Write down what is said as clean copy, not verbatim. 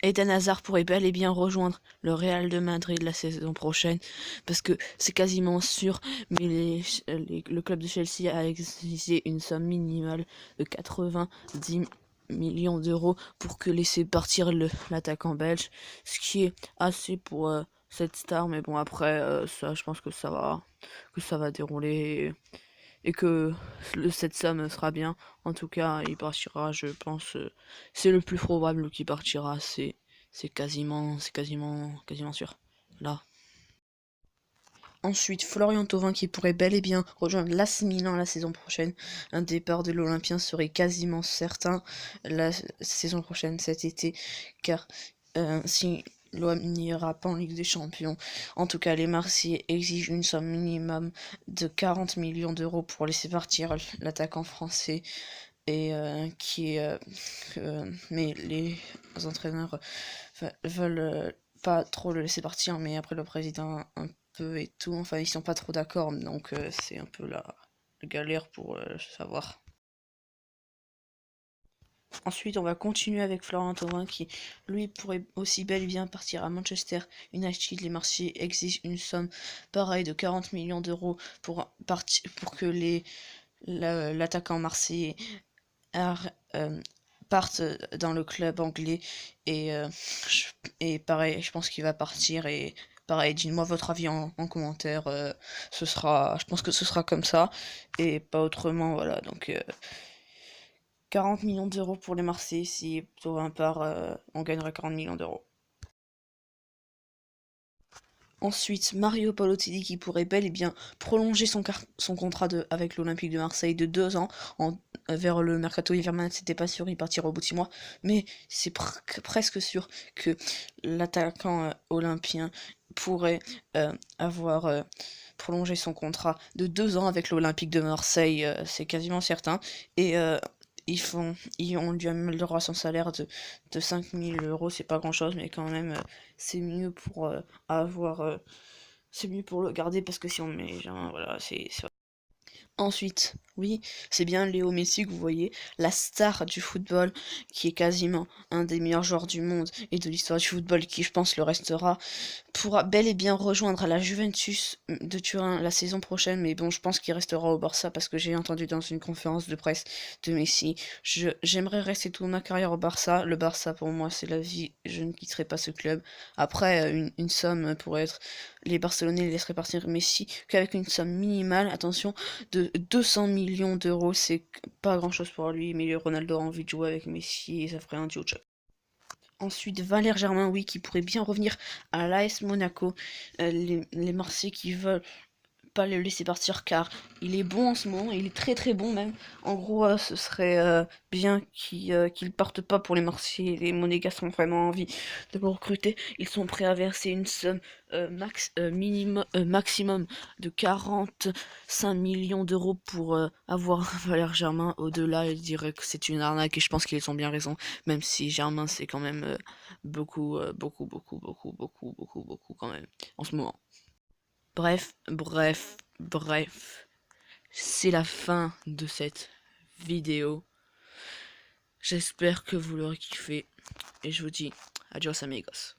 Eden Hazard pourrait bel et bien rejoindre le Real de Madrid la saison prochaine, parce que c'est quasiment sûr, mais le club de Chelsea a exigé une somme minimale de 90 millions d'euros pour que laisser partir l'attaquant belge, ce qui est assez pour cette star, mais bon après ça je pense que ça va dérouler et que cette somme sera bien. En tout cas, il partira, je pense, c'est le plus probable qu'il partira, c'est quasiment sûr. Là. Ensuite, Florian Thauvin qui pourrait bel et bien rejoindre l'AC Milan la saison prochaine. Un départ de l'Olympien serait quasiment certain la saison prochaine, cet été, car si l'OM n'ira pas en Ligue des Champions, en tout cas les Marseillais exigent une somme minimum de 40 millions d'euros pour laisser partir l'attaquant français. Et mais les entraîneurs veulent pas trop le laisser partir, mais après le président un peu et tout, enfin ils sont pas trop d'accord, donc c'est un peu la galère pour savoir. Ensuite, on va continuer avec Florent Thauvin qui, lui, pourrait aussi bel et bien partir à Manchester United. Les Marseillais exigent une somme pareille de 40 millions d'euros pour que l'attaquant marseillais euh, partent dans le club anglais et, et pareil, je pense qu'il va partir et pareil, dites-moi votre avis en commentaire, je pense que ce sera comme ça et pas autrement, voilà, donc 40 millions d'euros pour les Marseillais, si Thauvin part, on gagnera 40 millions d'euros. Ensuite, Mario Balotelli qui pourrait bel et bien prolonger son contrat avec l'Olympique de Marseille de 2 ans vers le mercato hivernal. C'était pas sûr, il partira au bout de 6 mois, mais c'est presque sûr que l'attaquant olympien pourrait avoir prolongé son contrat de 2 ans avec l'Olympique de Marseille, c'est quasiment certain. Et on lui améliorera son salaire de 5 000 euros, c'est pas grand chose, mais quand même, c'est mieux pour c'est mieux pour le garder parce que si on met genre, voilà, c'est. Ensuite, oui, c'est bien Léo Messi que vous voyez, la star du football, qui est quasiment un des meilleurs joueurs du monde et de l'histoire du football, qui je pense le restera, pourra bel et bien rejoindre la Juventus de Turin la saison prochaine, mais bon, je pense qu'il restera au Barça parce que j'ai entendu dans une conférence de presse de Messi, j'aimerais rester toute ma carrière au Barça, le Barça pour moi c'est la vie, je ne quitterai pas ce club. Après, une somme pourrait être, les Barcelonais laisseraient partir Messi qu'avec une somme minimale, attention, de 200 millions d'euros, c'est pas grand chose pour lui, mais Ronaldo a envie de jouer avec Messi et ça ferait un duo de choc. Ensuite, Valère Germain, oui, qui pourrait bien revenir à l'AS Monaco. Les Marseillais qui veulent pas le laisser partir car il est bon en ce moment, il est très très bon même. En gros, ce serait bien qu'il parte pas pour les Marseillais. Les Monégasques ont vraiment envie de le recruter. Ils sont prêts à verser une somme maximum de 45 millions d'euros pour avoir Valère Germain. Au-delà, ils diraient que c'est une arnaque et je pense qu'ils ont bien raison, même si Germain c'est quand même beaucoup quand même en ce moment. Bref, c'est la fin de cette vidéo. J'espère que vous l'aurez kiffé et je vous dis adios amigos.